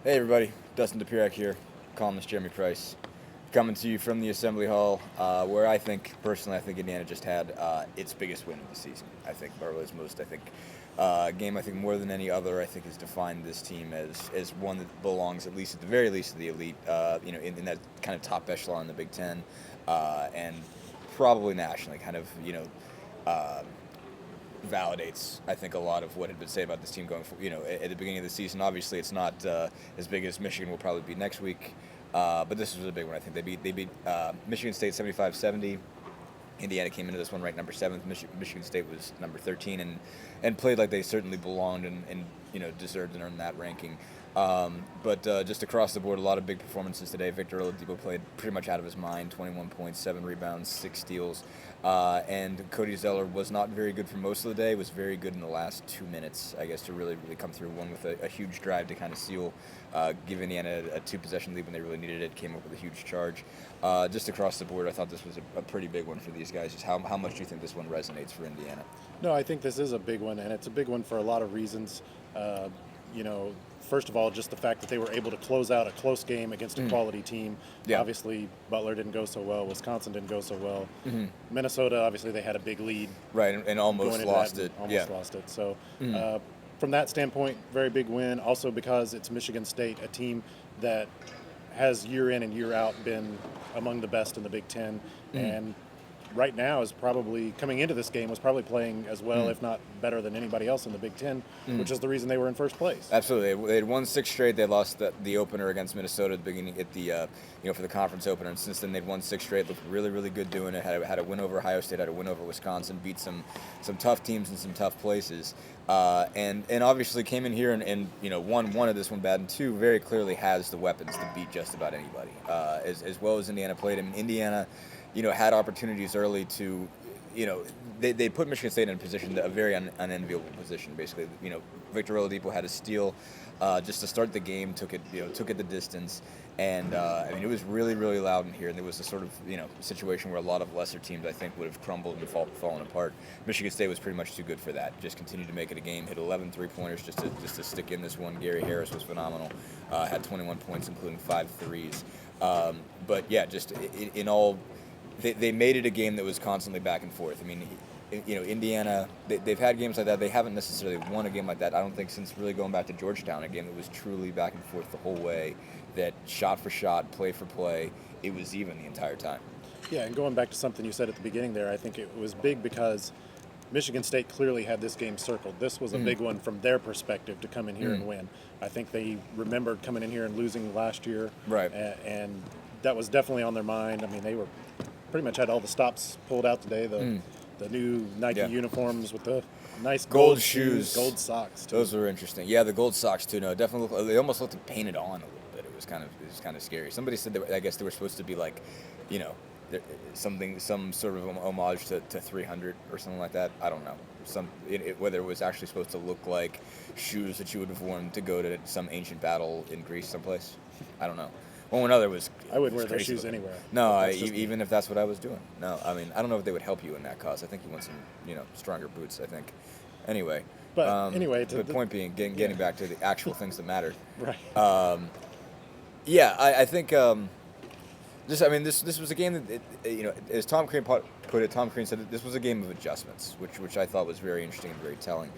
Hey everybody, Dustin DePirac here, columnist Jeremy Price, coming to you from the Assembly Hall, where personally, I think Indiana just had its biggest win of the season. I think, or its most, game, more than any other, I think has defined this team as one that belongs, at least at the very least, to the elite, in that kind of top echelon in the Big Ten, and probably nationally, validates, I think, a lot of what had been said about this team going for, at the beginning of the season. Obviously, it's not as big as Michigan will probably be next week, but this was a big one. I think they beat Michigan State 75-70. Indiana came into this one ranked number 7th. Michigan State was number 13, and played like they certainly belonged and deserved and earned that ranking. But just across the board, a lot of big performances today. Victor Oladipo played pretty much out of his mind, 21 points, 7 rebounds, 6 steals. And Cody Zeller was not very good for most of the day, was very good in the last 2 minutes, I guess, to really come through. One with a huge drive to kind of seal, give Indiana a 2-possession lead when they really needed it, came up with a huge charge. Just across the board, I thought this was a pretty big one for these guys. Just how much do you think this one resonates for Indiana? No, I think this is a big one, and it's a big one for a lot of reasons. First of all, just the fact that they were able to close out a close game against a quality team. Yeah. Obviously, Butler didn't go so well. Wisconsin didn't go so well. Mm-hmm. Minnesota, obviously, they had a big lead. Right, and almost lost it. Almost lost it. So, from that standpoint, very big win. Also, because it's Michigan State, a team that has year in and year out been among the best in the Big Ten, and right now is probably coming into this game was probably playing as well, if not better than anybody else in the Big Ten, which is the reason they were in first place. Absolutely, they had won 6 straight. They lost the opener against Minnesota at the beginning for the conference opener, and since then they've won 6 straight. Looked really, really good doing it. Had a win over Ohio State, had a win over Wisconsin, beat some tough teams in some tough places, and obviously came in here and one of this one bad, and 2 very clearly has the weapons to beat just about anybody. As well as Indiana played. I mean, Indiana, had opportunities early to, they put Michigan State in a position, a very unenviable position, basically. Victor Oladipo had a steal just to start the game, took it the distance, and it was really, really loud in here, and there was a sort of, situation where a lot of lesser teams, I think, would have crumbled and fallen apart. Michigan State was pretty much too good for that. Just continued to make it a game, hit 11 three-pointers just to stick in this one. Gary Harris was phenomenal, had 21 points, including 5 threes. But yeah, just in all, they made it a game that was constantly back and forth. I mean, Indiana, they've had games like that. They haven't necessarily won a game like that, I don't think, since really going back to Georgetown, a game that was truly back and forth the whole way, that shot for shot, play for play, it was even the entire time. Yeah, and going back to something you said at the beginning there, I think it was big because Michigan State clearly had this game circled. This was a big one from their perspective to come in here and win. I think they remembered coming in here and losing last year. Right. And that was definitely on their mind. I mean, they were pretty much had all the stops pulled out today. The new Nike uniforms with the nice gold shoes, gold socks too. Those were interesting. Yeah, the gold socks too. No, definitely. They almost looked like painted on a little bit. It was kind of scary. Somebody said that I guess they were supposed to be like, some sort of homage to 300 or something like that. I don't know. Whether it was actually supposed to look like shoes that you would have worn to go to some ancient battle in Greece someplace. I don't know. One other was. I wouldn't wear those shoes anywhere. No, even if that's what I was doing. No, I mean, I don't know if they would help you in that cause. I think you want some, stronger boots, I think. Anyway. But anyway, the point being, getting back to the actual things that matter. Right. I think. This was a game that, as Tom Crean put it, Tom Crean said that this was a game of adjustments, which I thought was very interesting and very telling.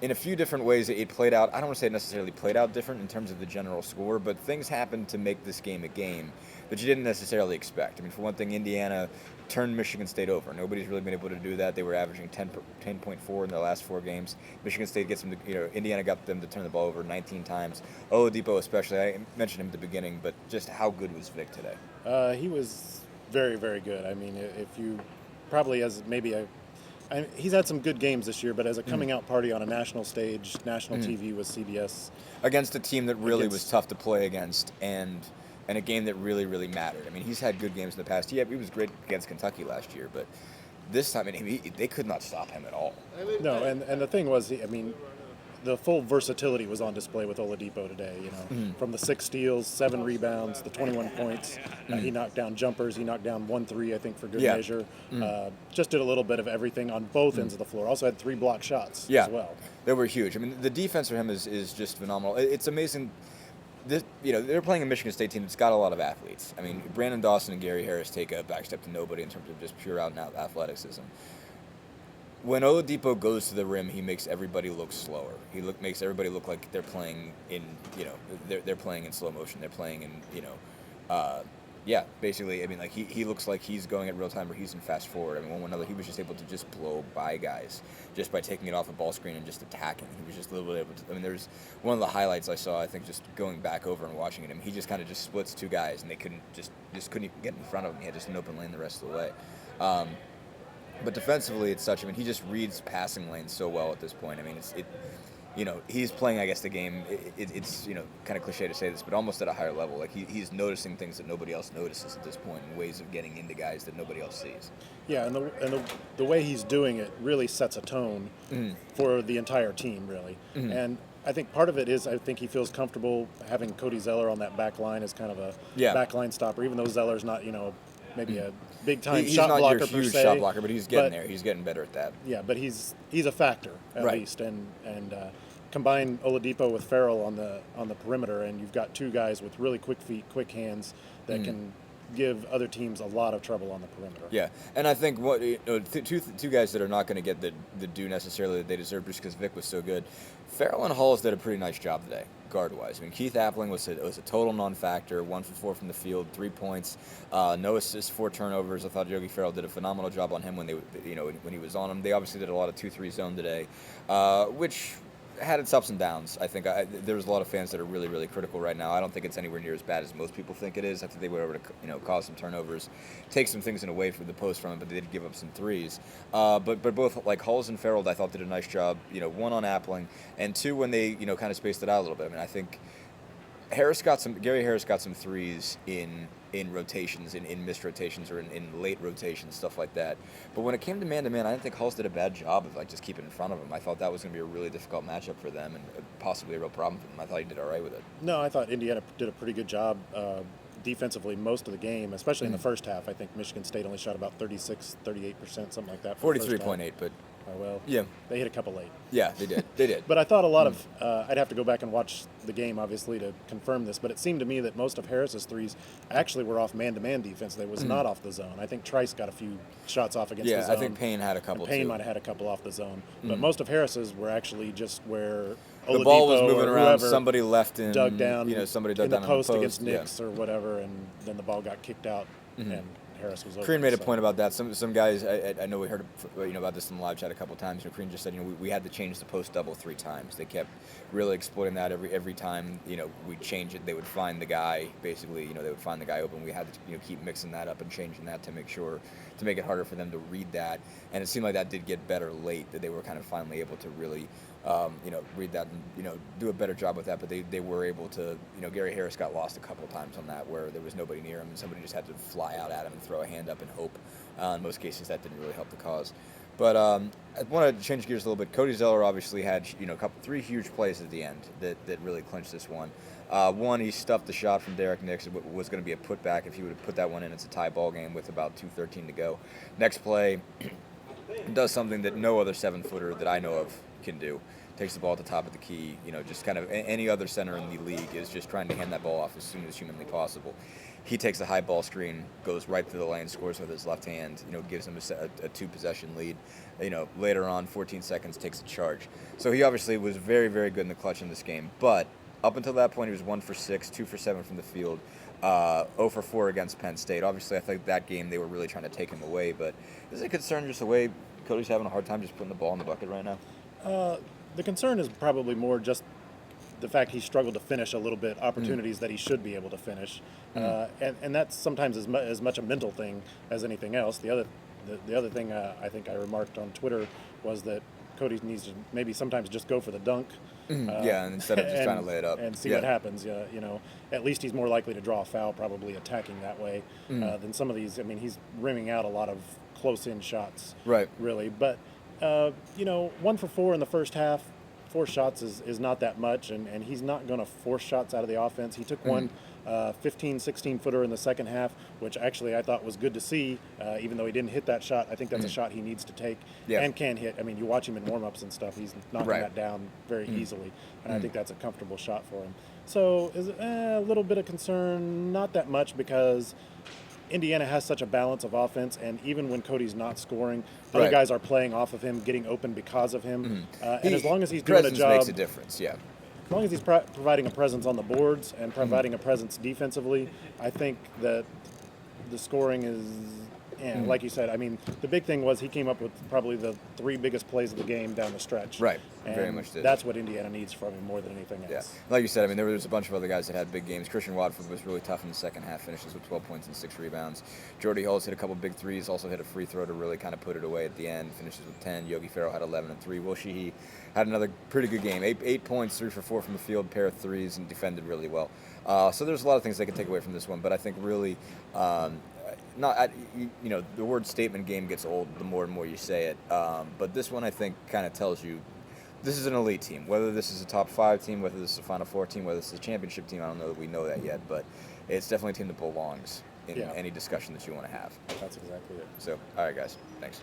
In a few different ways, it played out. I don't want to say it necessarily played out different in terms of the general score, but things happened to make this game a game that you didn't necessarily expect. I mean, for one thing, Indiana turned Michigan State over. Nobody's really been able to do that. They were averaging 10.4 in their last 4 games. Michigan State gets them to, Indiana got them to turn the ball over 19 times. Oladipo especially, I mentioned him at the beginning, but just how good was Vic today? He was very, very good. I mean, if you probably as maybe he's had some good games this year, but as a coming out party on a national stage, national TV with CBS. Against a team that really was tough to play against and a game that really, really mattered. I mean, he's had good games in the past. Yeah, he was great against Kentucky last year, but this time they could not stop him at all. No, and the thing was, the full versatility was on display with Oladipo today. From the 6 steals, 7 rebounds, the 21 points. He knocked down jumpers. He knocked down 1 3, I think, for good measure. Just did a little bit of everything on both ends of the floor. Also had 3 block shots as well. They were huge. I mean, the defense for him is just phenomenal. It's amazing. They're playing a Michigan State team that's got a lot of athletes. I mean, Brandon Dawson and Gary Harris take a back step to nobody in terms of just pure out-and-out athleticism. When Oladipo goes to the rim, he makes everybody look slower. Makes everybody look like they're playing in, they're playing in slow motion. They're playing in, basically. I mean, like he looks like he's going at real time or he's in fast forward. I mean, one another, he was just able to just blow by guys just by taking it off a ball screen and just attacking. He was just literally able to. I mean, there's one of the highlights I saw. I think just going back over and watching him, he just kind of just splits 2 guys and they couldn't even get in front of him. He had just an open lane the rest of the way. But defensively, it's such. I mean, he just reads passing lanes so well at this point. I mean, he's playing, I guess, the game. It's kind of cliche to say this, but almost at a higher level. Like he's noticing things that nobody else notices at this point, and ways of getting into guys that nobody else sees. Yeah, and the way he's doing it really sets a tone for the entire team, really. And I think part of it is I think he feels comfortable having Cody Zeller on that back line as kind of a backline stopper, even though Zeller's not maybe a big-time shot blocker per se. He's not your huge shot blocker, but he's getting there. He's getting better at that. Yeah, but he's a factor at least, and combine Oladipo with Farrell on the perimeter, and you've got 2 guys with really quick feet, quick hands that can give other teams a lot of trouble on the perimeter. Yeah, and I think two guys that are not going to get the due necessarily that they deserve just because Vic was so good. Farrell and Halls did a pretty nice job today, guard-wise. I mean, Keith Appling was a total non-factor, 1 for 4 from the field, 3 points, no assists, 4 turnovers. I thought Yogi Ferrell did a phenomenal job on him when he was on him. They obviously did a lot of 2-3 zone today, which had its ups and downs. I think there's a lot of fans that are really, really critical right now. I don't think it's anywhere near as bad as most people think it is. I think they were able to, cause some turnovers, take some things in away from the post from it, but they did give up some threes. But both like Halls and Farrell, I thought did a nice job. 1 on Appling, and 2 when they kind of spaced it out a little bit. I mean, I think Gary Harris got some threes in rotations, in missed rotations, or in late rotations, stuff like that. But when it came to man-to-man, I didn't think Halls did a bad job of just keeping in front of him. I thought that was going to be a really difficult matchup for them and possibly a real problem for them. I thought he did all right with it. No, I thought Indiana did a pretty good job defensively most of the game, especially in the first half. I think Michigan State only shot about 36, 38%, something like that. 43.8, but... Oh, well, yeah, they hit a couple late. Yeah, they did. But I thought a lot of, I'd have to go back and watch the game, obviously, to confirm this, but it seemed to me that most of Harris's threes actually were off man-to-man defense. They was not off the zone. I think Trice got a few shots off against the zone. Yeah, I think Payne had a couple, Payne might have had a couple off the zone. But most of Harris's were actually just where the ball was moving around, somebody left in, dug down, somebody dug in down the post on the against Knicks or whatever, and then the ball got kicked out, and Harris was over. Crean made a point about that. Some guys, I know we heard about this in the live chat a couple times. Crean just said, we had to change the post double 3 times. They kept really exploiting that every time. We change it, they would find the guy. Basically, they would find the guy open. We had to keep mixing that up and changing that to make it harder for them to read that. And it seemed like that did get better late. That they were kind of finally able to really. Read that and, do a better job with that. But they were able to, Gary Harris got lost a couple of times on that where there was nobody near him and somebody just had to fly out at him and throw a hand up and hope. In most cases, that didn't really help the cause. But I want to change gears a little bit. Cody Zeller obviously had, 3 huge plays at the end that really clinched this one. One, he stuffed the shot from Derek Nix. It was going to be a putback. If he would have put that one in, it's a tie ball game with about 2:13 to go. Next play, does something that no other 7-footer that I know of can do. Takes the ball at the top of the key, just kind of any other center in the league is just trying to hand that ball off as soon as humanly possible. He takes a high ball screen, goes right through the lane, scores with his left hand, gives him a 2-possession lead. Later on, 14 seconds, takes a charge. So he obviously was very, very good in the clutch in this game. But up until that point, he was 1 for 6, 2 for 7 from the field, 0 for 4 against Penn State. Obviously, I think that game they were really trying to take him away. But is it a concern just the way Cody's having a hard time just putting the ball in the bucket right now? The concern is probably more just the fact he struggled to finish a little bit opportunities that he should be able to finish, and that's sometimes as much a mental thing as anything else. The other thing I think I remarked on Twitter was that Cody needs to maybe sometimes just go for the dunk. And instead of just trying to lay it up and see what happens. At least he's more likely to draw a foul, probably attacking that way than some of these. I mean, he's rimming out a lot of close-in shots, right? Really, but 1 for 4 in the first half. 4 shots is not that much, and he's not going to force shots out of the offense. He took one 15, 16-footer in the second half, which actually I thought was good to see, even though he didn't hit that shot. I think that's a shot he needs to take and can hit. I mean, you watch him in warm-ups and stuff, he's knocking that down very easily, and I think that's a comfortable shot for him. So is it, a little bit of concern, not that much, because Indiana has such a balance of offense, and even when Cody's not scoring, other guys are playing off of him, getting open because of him. And as long as he's doing a job, makes a difference. Yeah. As long as he's providing a presence on the boards and providing a presence defensively, I think that the scoring is, like you said. I mean, the big thing was he came up with probably the 3 biggest plays of the game down the stretch. Right. And very much did. That's what Indiana needs from him more than anything else. Yeah. Like you said, I mean, there was a bunch of other guys that had big games. Christian Watford was really tough in the second half, finishes with 12 points and 6 rebounds. Jordy Hulls hit a couple big threes, also hit a free throw to really kind of put it away at the end, finishes with 10. Yogi Ferrell had 11 and 3. Will Sheehy had another pretty good game. 8 points, 3 for 4 from the field, pair of threes, and defended really well. So there's a lot of things they can take away from this one, but I think really the word statement game gets old the more and more you say it. But this one, I think, kind of tells you this is an elite team. Whether this is a top 5 team, whether this is a Final Four team, whether this is a championship team, I don't know that we know that yet. But it's definitely a team that belongs in any discussion that you want to have. That's exactly it. So, all right, guys. Thanks.